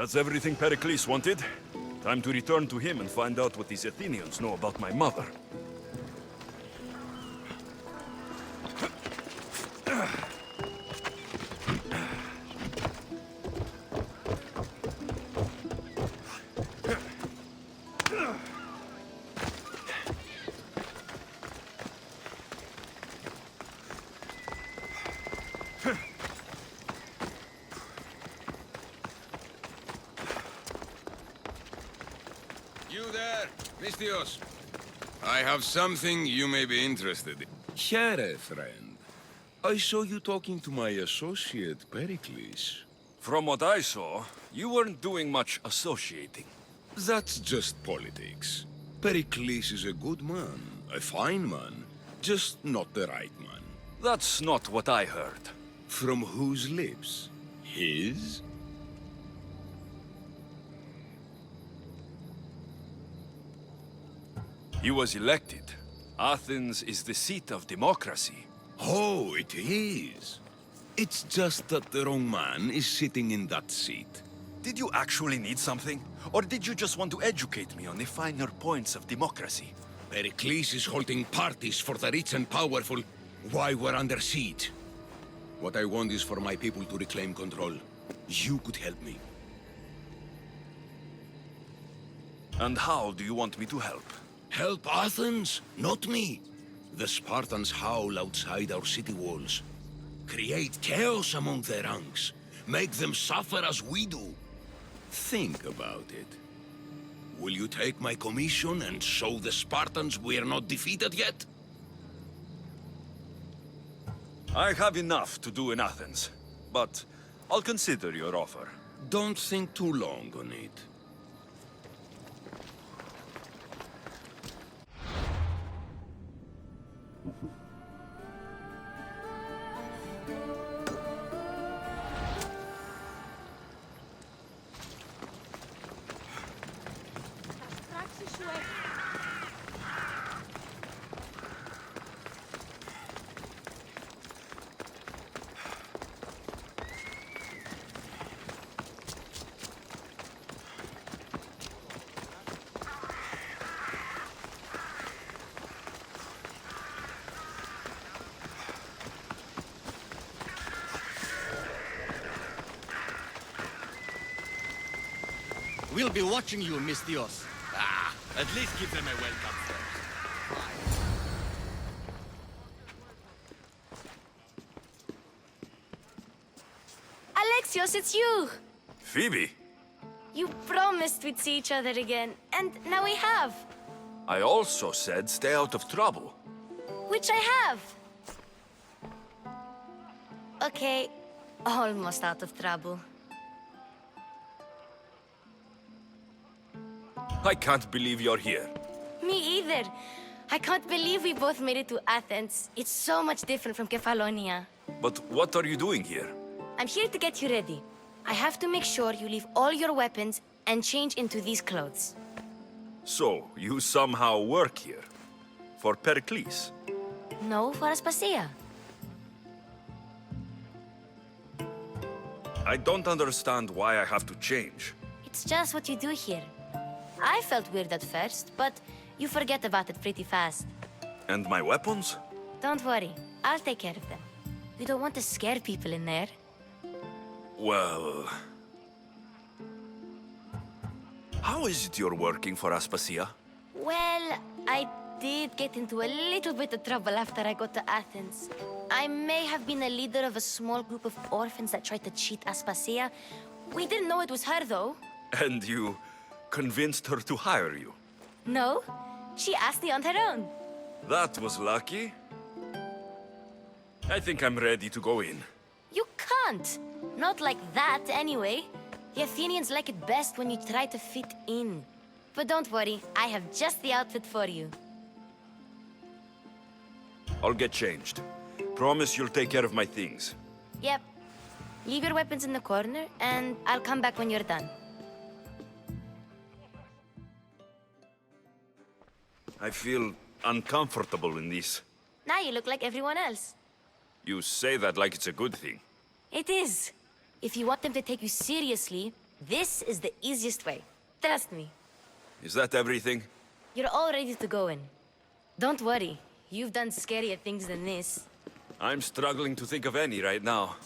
That's everything Pericles wanted. Time to return to him and find out what these Athenians know about my mother. You there, Mistios. I have something you may be interested in. Here, friend. I saw you talking to my associate, Pericles. From what I saw, you weren't doing much associating. That's just politics. Pericles is a good man, a fine man, just not the right man. That's not what I heard. From whose lips? His? He was elected. Athens is the seat of democracy. Oh, it is. It's just that the wrong man is sitting in that seat. Did you actually need something? Or did you just want to educate me on the finer points of democracy? Pericles is holding parties for the rich and powerful while we're under siege. What I want is for my people to reclaim control. You could help me. And how do you want me to help? Help Athens, not me. The Spartans howl outside our city walls. Create chaos among their ranks. Make them suffer as we do. Think about it. Will you take my commission and show the Spartans we're not defeated yet? I have enough to do in Athens, but I'll consider your offer. Don't think too long on it. We'll be watching you, Mistios. At least give them a welcome first. Alexios, it's you! Phoebe, You promised we'd see each other again, and now we have. I also said stay out of trouble. Which I have. Okay, almost out of trouble. I can't believe you're here. Me either. I can't believe we both made it to Athens. It's so much different from Kefalonia. But what are you doing here? I'm here to get you ready. I have to make sure you leave all your weapons and change into these clothes. So, you somehow work here? For Pericles? No, for Aspasia. I don't understand why I have to change. It's just what you do here. I felt weird at first, but you forget about it pretty fast. And my weapons? Don't worry, I'll take care of them. You don't want to scare people in there. Well... How is it you're working for Aspasia? Well, I did get into a little bit of trouble after I got to Athens. I may have been a leader of a small group of orphans that tried to cheat Aspasia. We didn't know it was her, though. And you convinced her to hire you? No, she asked me on her own. That was lucky. I think I'm ready to go in. You can't. Not like that, anyway. The Athenians like it best when you try to fit in. But don't worry, I have just the outfit for you. I'll get changed. Promise you'll take care of my things. Yep. Leave your weapons in the corner, and I'll come back when you're done. I feel uncomfortable in this. Now you look like everyone else. You say that like it's a good thing. It is. If you want them to take you seriously, this is the easiest way. Trust me. Is that everything? You're all ready to go in. Don't worry. You've done scarier things than this. I'm struggling to think of any right now.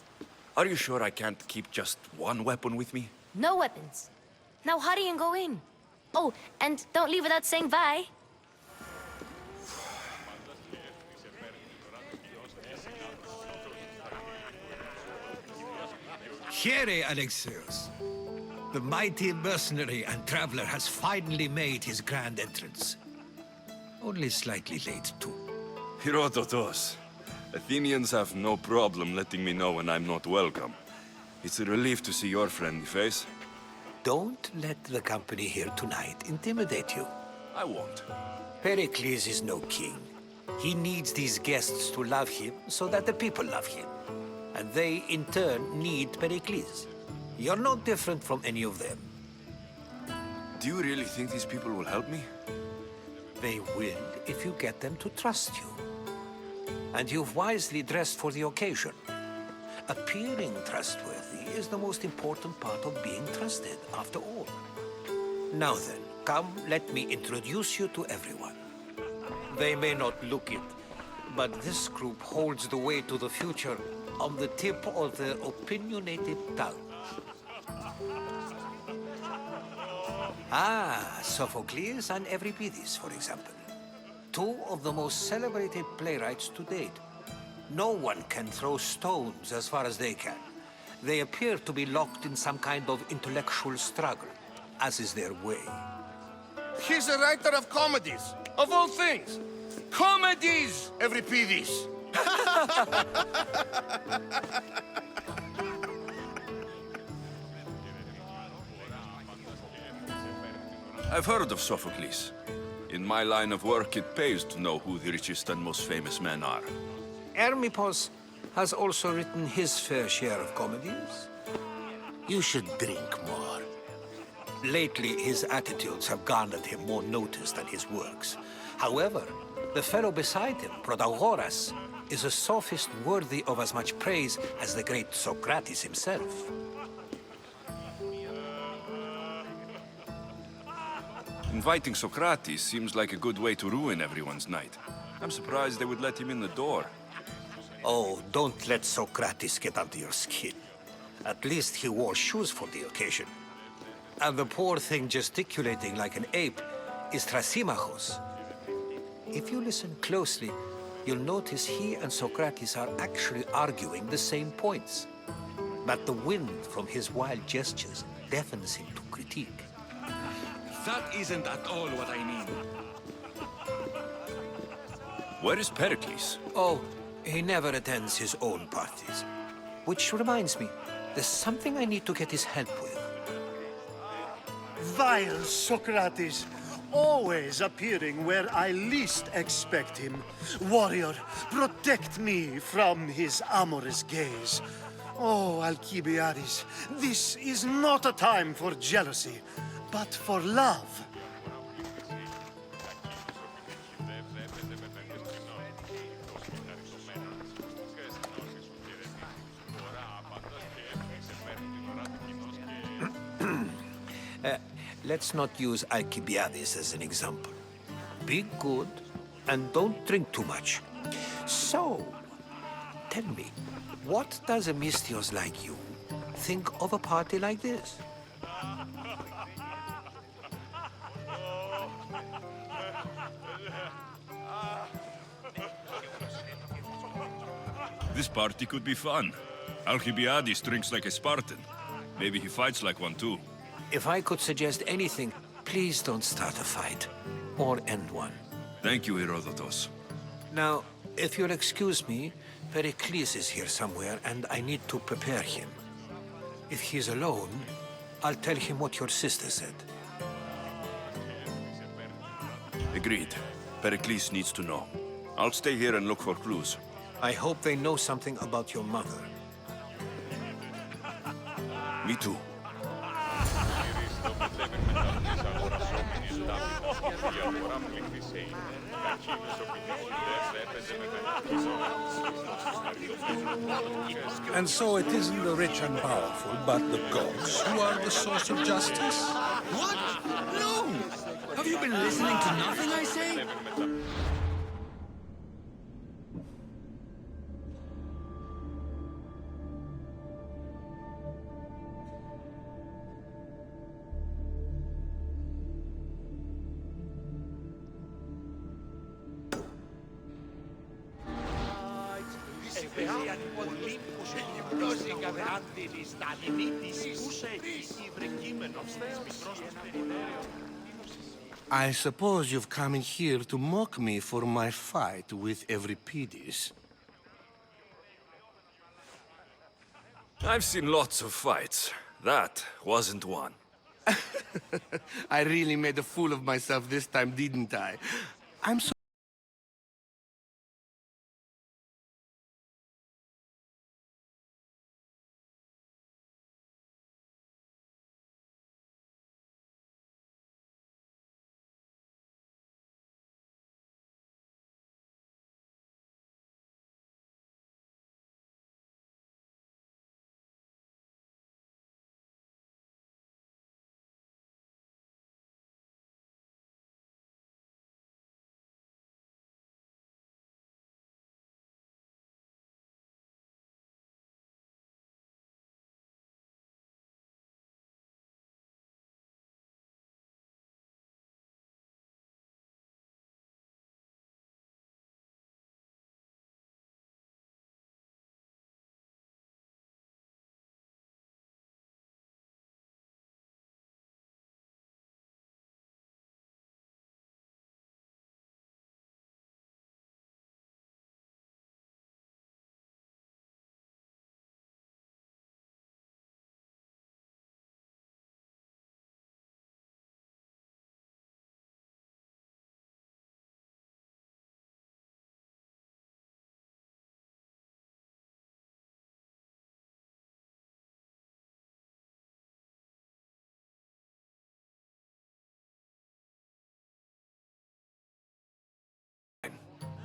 Are you sure I can't keep just one weapon with me? No weapons. Now hurry and go in. Oh, and don't leave without saying bye. Here, Alexios. The mighty mercenary and traveler has finally made his grand entrance. Only slightly late, too. Herodotos. Athenians have no problem letting me know when I'm not welcome. It's a relief to see your friendly face. Don't let the company here tonight intimidate you. I won't. Pericles is no king. He needs these guests to love him so that the people love him. And they, in turn, need Pericles. You're no different from any of them. Do you really think these people will help me? They will if you get them to trust you. And you've wisely dressed for the occasion. Appearing trustworthy is the most important part of being trusted, after all. Now then, come, let me introduce you to everyone. They may not look it, but this group holds the way to the future on the tip of their opinionated tongue. Ah, Sophocles and Euripides, for example. Two of the most celebrated playwrights to date. No one can throw stones as far as they can. They appear to be locked in some kind of intellectual struggle, as is their way. He's a writer of comedies, of all things. Comedies, Euripides. I've heard of Sophocles. In my line of work, it pays to know who the richest and most famous men are. Hermippos has also written his fair share of comedies. You should drink more. Lately, his attitudes have garnered him more notice than his works. However, the fellow beside him, Protagoras, is a sophist worthy of as much praise as the great Socrates himself. Inviting Socrates seems like a good way to ruin everyone's night. I'm surprised they would let him in the door. Oh, don't let Socrates get under your skin. At least he wore shoes for the occasion. And the poor thing gesticulating like an ape is Thrasymachos. If you listen closely, you'll notice he and Socrates are actually arguing the same points. But the wind from his wild gestures deafens him to critique. That isn't at all what I mean. Where is Pericles? Oh, he never attends his own parties. Which reminds me, there's something I need to get his help with. Vile Socrates, always appearing where I least expect him. Warrior, protect me from his amorous gaze. Oh, Alcibiades, this is not a time for jealousy, but for love. Let's not use Alcibiades as an example. Be good and don't drink too much. So, tell me, what does a Mystios like you think of a party like this? This party could be fun. Alcibiades drinks like a Spartan. Maybe he fights like one too. If I could suggest anything, please don't start a fight. Or end one. Thank you, Herodotus. Now, if you'll excuse me, Pericles is here somewhere, and I need to prepare him. If he's alone, I'll tell him what your sister said. Agreed. Pericles needs to know. I'll stay here and look for clues. I hope they know something about your mother. Me too. And so it isn't the rich and powerful, but the gods who are the source of justice? What? No! Have you been listening to nothing I say? I suppose you've come in here to mock me for my fight with Euripides. I've seen lots of fights. That wasn't one. I really made a fool of myself this time, didn't I? I'm so...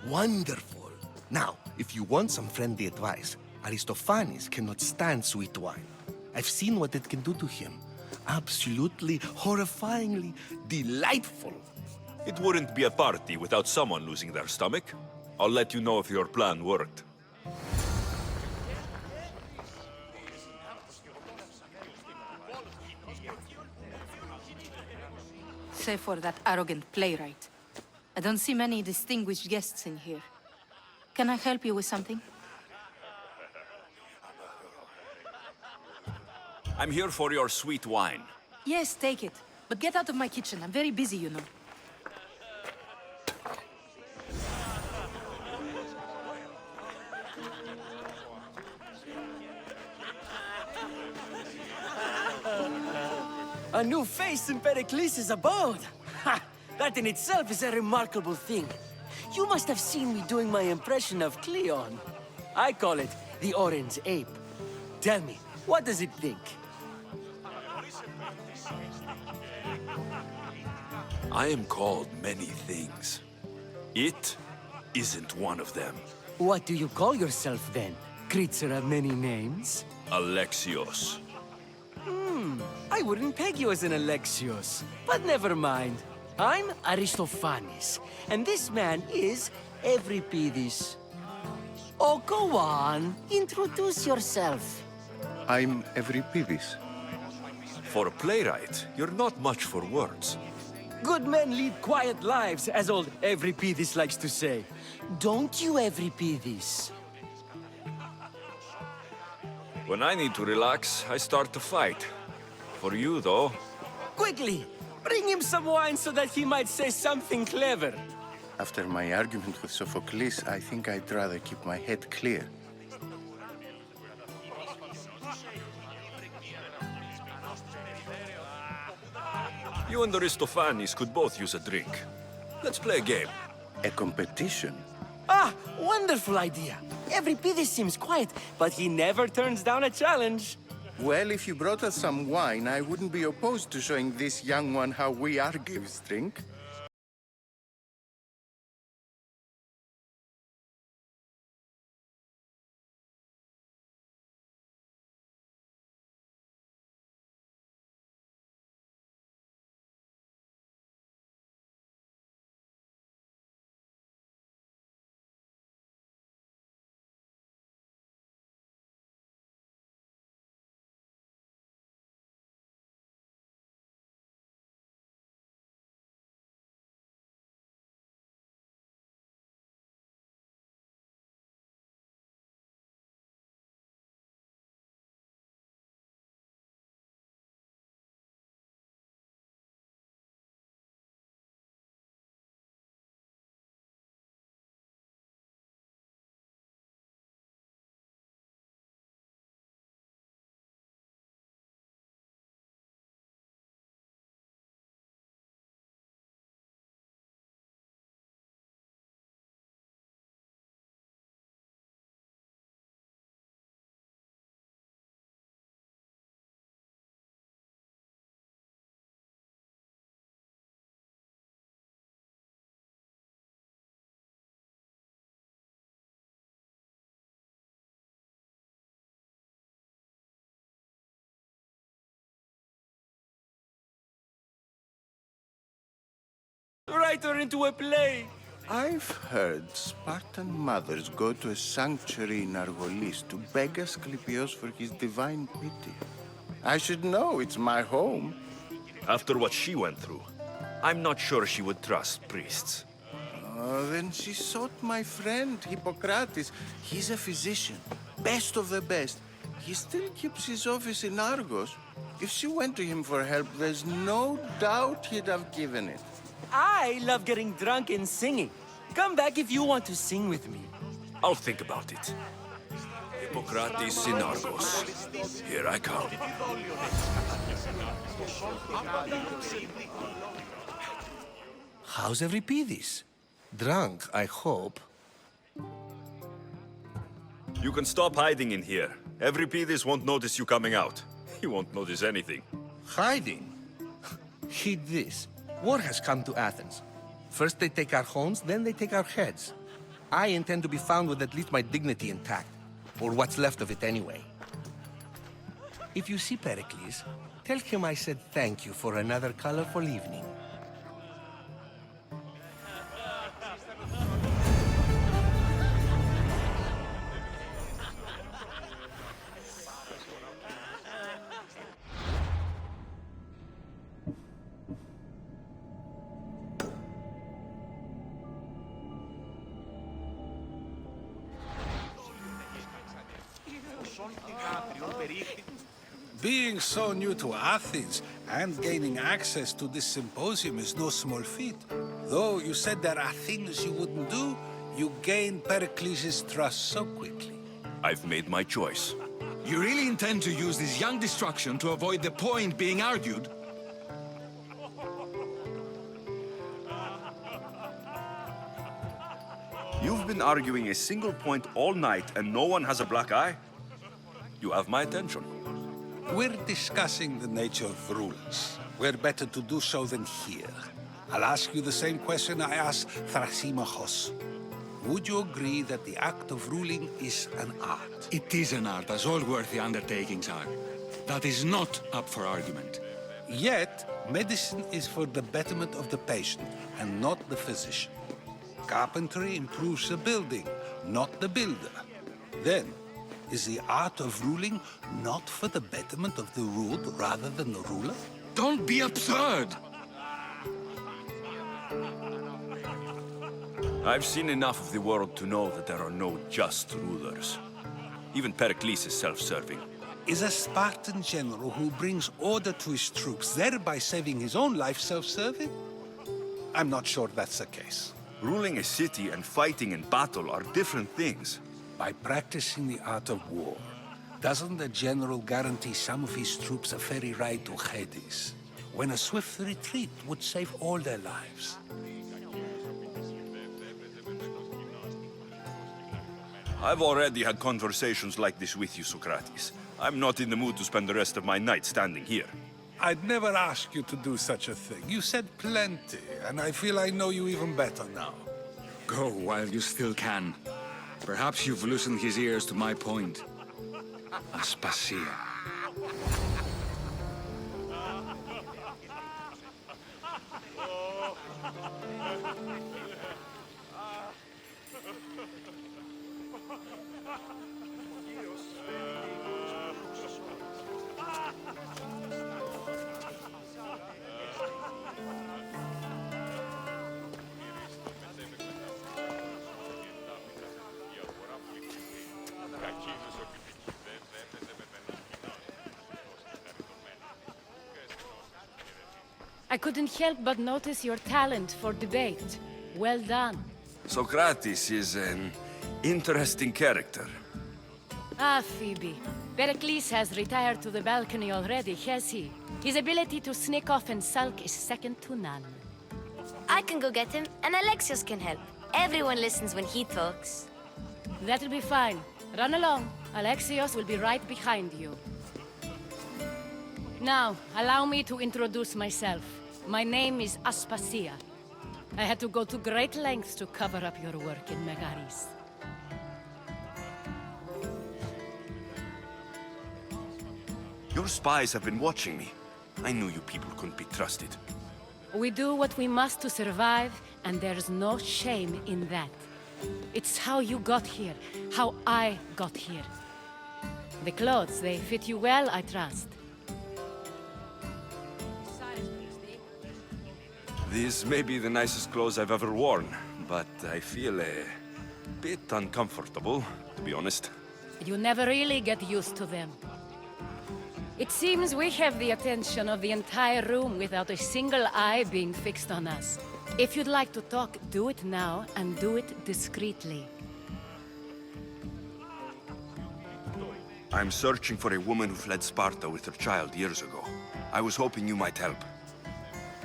Wonderful. Now, if you want some friendly advice, Aristophanes cannot stand sweet wine. I've seen what it can do to him. Absolutely, horrifyingly delightful. It wouldn't be a party without someone losing their stomach. I'll let you know if your plan worked. Save for that arrogant playwright. I don't see many distinguished guests in here. Can I help you with something? I'm here for your sweet wine. Yes, take it. But get out of my kitchen. I'm very busy, you know. A new face in Pericles' abode! Ha! That in itself is a remarkable thing. You must have seen me doing my impression of Cleon. I call it the Orange Ape. Tell me, what does it think? I am called many things. It isn't one of them. What do you call yourself then? Creature of many names? Alexios. I wouldn't peg you as an Alexios, but never mind. I'm Aristophanes, and this man is Euripides. Oh, go on. Introduce yourself. I'm Euripides. For a playwright, you're not much for words. Good men lead quiet lives, as old Euripides likes to say. Don't you, Euripides? When I need to relax, I start to fight. For you, though, Quickly! Bring him some wine so that he might say something clever. After my argument with Sophocles, I think I'd rather keep my head clear. You and Aristophanes could both use a drink. Let's play a game. A competition? Ah, wonderful idea. Euripides seems quiet, but he never turns down a challenge. Well, if you brought us some wine, I wouldn't be opposed to showing this young one how we Argives drink. Write her into a play. I've heard Spartan mothers go to a sanctuary in Argolis to beg Asclepios for his divine pity. I should know, it's my home. After what she went through, I'm not sure she would trust priests. Oh, then she sought my friend, Hippocrates. He's a physician, best of the best. He still keeps his office in Argos. If she went to him for help, there's no doubt he'd have given it. I love getting drunk and singing. Come back if you want to sing with me. I'll think about it. Hippocrates in Argos. Here I come. How's Euripides? Drunk, I hope. You can stop hiding in here. Euripides won't notice you coming out. He won't notice anything. Hiding? Heed this. War has come to Athens. First they take our homes, then they take our heads. I intend to be found with at least my dignity intact. Or what's left of it anyway. If you see Pericles, tell him I said thank you for another colorful evening. Being so new to Athens and gaining access to this symposium is no small feat. Though you said there are things you wouldn't do, you gained Pericles' trust so quickly. I've made my choice. You really intend to use this young destruction to avoid the point being argued? You've been arguing a single point all night and no one has a black eye? You have my attention. We're discussing the nature of rulers. Where better to do so than here? I'll ask you the same question I asked Thrasymachos. Would you agree that the act of ruling is an art? It is an art, as all worthy undertakings are. That is not up for argument. Yet, medicine is for the betterment of the patient and not the physician. Carpentry improves the building, not the builder. Then, is the art of ruling not for the betterment of the ruled rather than the ruler? Don't be absurd! I've seen enough of the world to know that there are no just rulers. Even Pericles is self-serving. Is a Spartan general who brings order to his troops, thereby saving his own life, self-serving? I'm not sure that's the case. Ruling a city and fighting in battle are different things. By practicing the art of war, doesn't the general guarantee some of his troops a ferry ride to Hades, when a swift retreat would save all their lives? I've already had conversations like this with you, Socrates. I'm not in the mood to spend the rest of my night standing here. I'd never ask you to do such a thing. You said plenty, and I feel I know you even better now. Go while you still can. Perhaps you've loosened his ears to my point. Aspasia. I couldn't help but notice your talent for debate. Well done. Socrates is an interesting character. Ah, Phoebe. Pericles has retired to the balcony already, has he? His ability to sneak off and sulk is second to none. I can go get him, and Alexios can help. Everyone listens when he talks. That'll be fine. Run along. Alexios will be right behind you. Now, allow me to introduce myself. My name is Aspasia. I had to go to great lengths to cover up your work in Megaris. Your spies have been watching me. I knew you people couldn't be trusted. We do what we must to survive, and there's no shame in that. It's how you got here, how I got here. The clothes, they fit you well, I trust. These may be the nicest clothes I've ever worn, but I feel a bit uncomfortable, to be honest. You never really get used to them. It seems we have the attention of the entire room without a single eye being fixed on us. If you'd like to talk, do it now, and do it discreetly. I'm searching for a woman who fled Sparta with her child years ago. I was hoping you might help.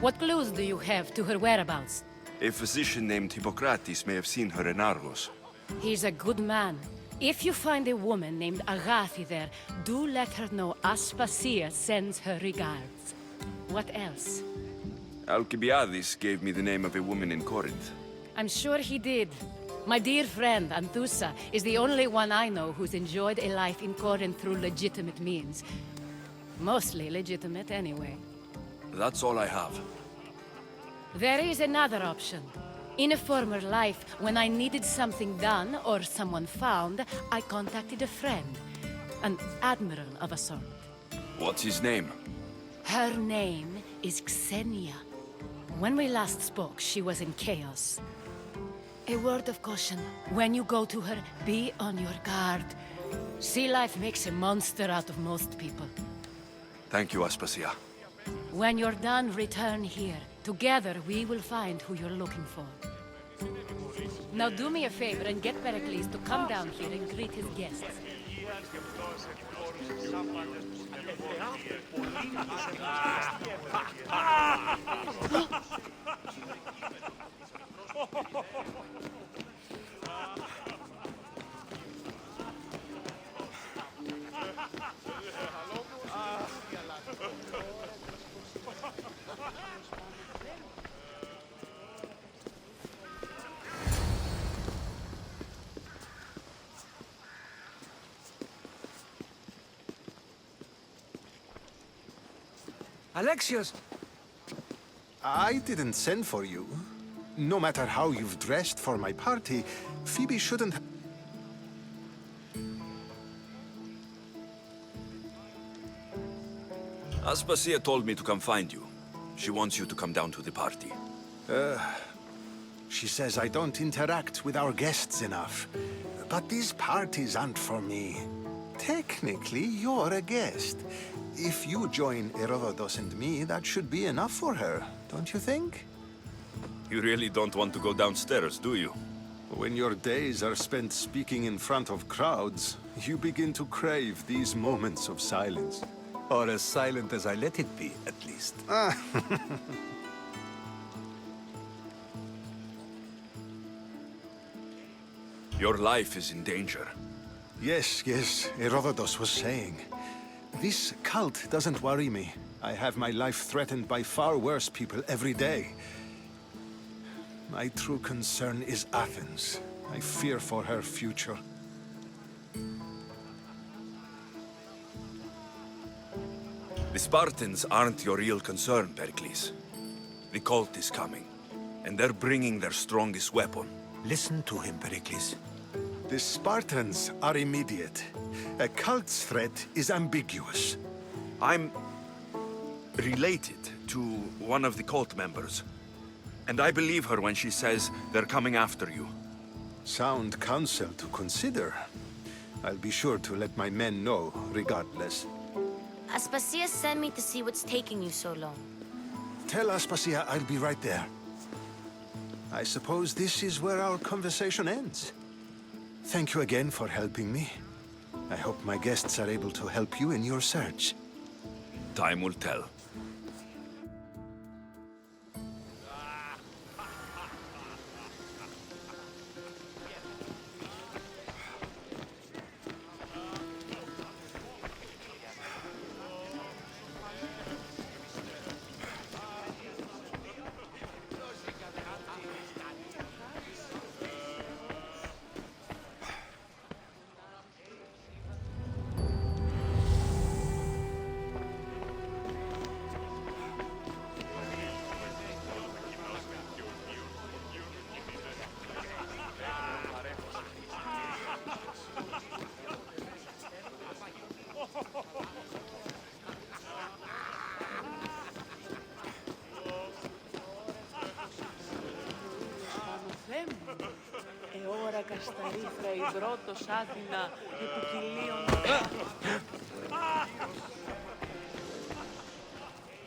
What clues do you have to her whereabouts? A physician named Hippocrates may have seen her in Argos. He's a good man. If you find a woman named Agathi there, do let her know Aspasia sends her regards. What else? Alcibiades gave me the name of a woman in Corinth. I'm sure he did. My dear friend, Anthusa, is the only one I know who's enjoyed a life in Corinth through legitimate means. Mostly legitimate, anyway. That's all I have. There is another option. In a former life, when I needed something done or someone found, I contacted a friend. An admiral of a sort. What's his name? Her name is Xenia. When we last spoke, she was in chaos. A word of caution. When you go to her, be on your guard. Sea life makes a monster out of most people. Thank you, Aspasia. When you're done, return here. Together, we will find who you're looking for. Now do me a favor and get Pericles to come down here and greet his guests. Alexios! I didn't send for you. No matter how you've dressed for my party, Phoebe shouldn't... Aspasia told me to come find you. She wants you to come down to the party. She says I don't interact with our guests enough. But these parties aren't for me. Technically, you're a guest. If you join Herodotus and me, that should be enough for her, don't you think? You really don't want to go downstairs, do you? When your days are spent speaking in front of crowds, you begin to crave these moments of silence. Or as silent as I let it be, at least. Your life is in danger. Yes, Herodotus was saying. This cult doesn't worry me. I have my life threatened by far worse people every day. My true concern is Athens. I fear for her future. The Spartans aren't your real concern, Pericles. The cult is coming, and they're bringing their strongest weapon. Listen to him, Pericles. The Spartans are immediate. A cult's threat is ambiguous. I'm related to one of the cult members, and I believe her when she says they're coming after you. Sound counsel to consider. I'll be sure to let my men know, regardless. Aspasia sent me to see what's taking you so long. Tell Aspasia I'll be right there. I suppose this is where our conversation ends. Thank you again for helping me. I hope my guests are able to help you in your search. Time will tell.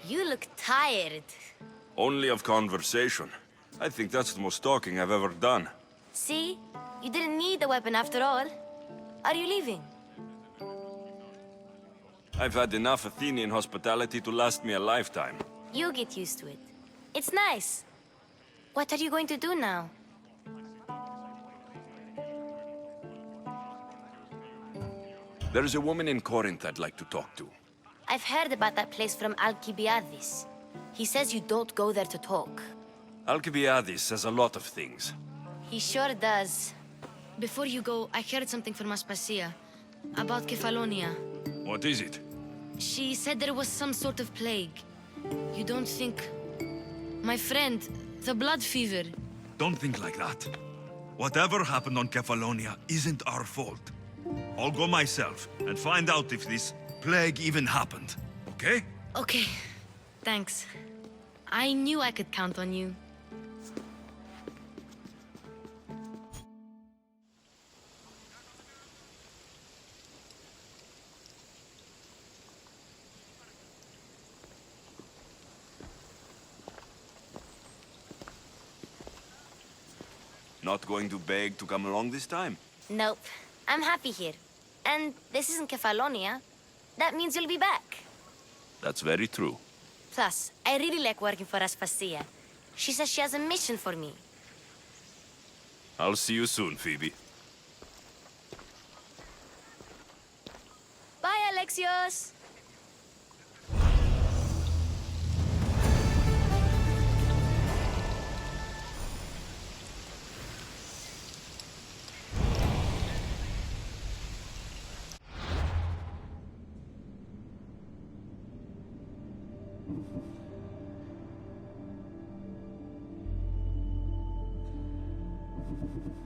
You look tired. Only of conversation. I think that's the most talking I've ever done. See? You didn't need the weapon after all. Are you leaving? I've had enough Athenian hospitality to last me a lifetime. You get used to it. It's nice. What are you going to do now? There's a woman in Corinth I'd like to talk to. I've heard about that place from Alcibiades. He says you don't go there to talk. Alcibiades says a lot of things. He sure does. Before you go, I heard something from Aspasia about Kefalonia. What is it? She said there was some sort of plague. You don't think... My friend, the blood fever. Don't think like that. Whatever happened on Kefalonia isn't our fault. I'll go myself and find out if this plague even happened, okay? Okay, thanks. I knew I could count on you. Not going to beg to come along this time? Nope. I'm happy here. And this isn't Kefalonia. That means you'll be back. That's very true. Plus, I really like working for Aspasia. She says she has a mission for me. I'll see you soon, Phoebe. Bye, Alexios! you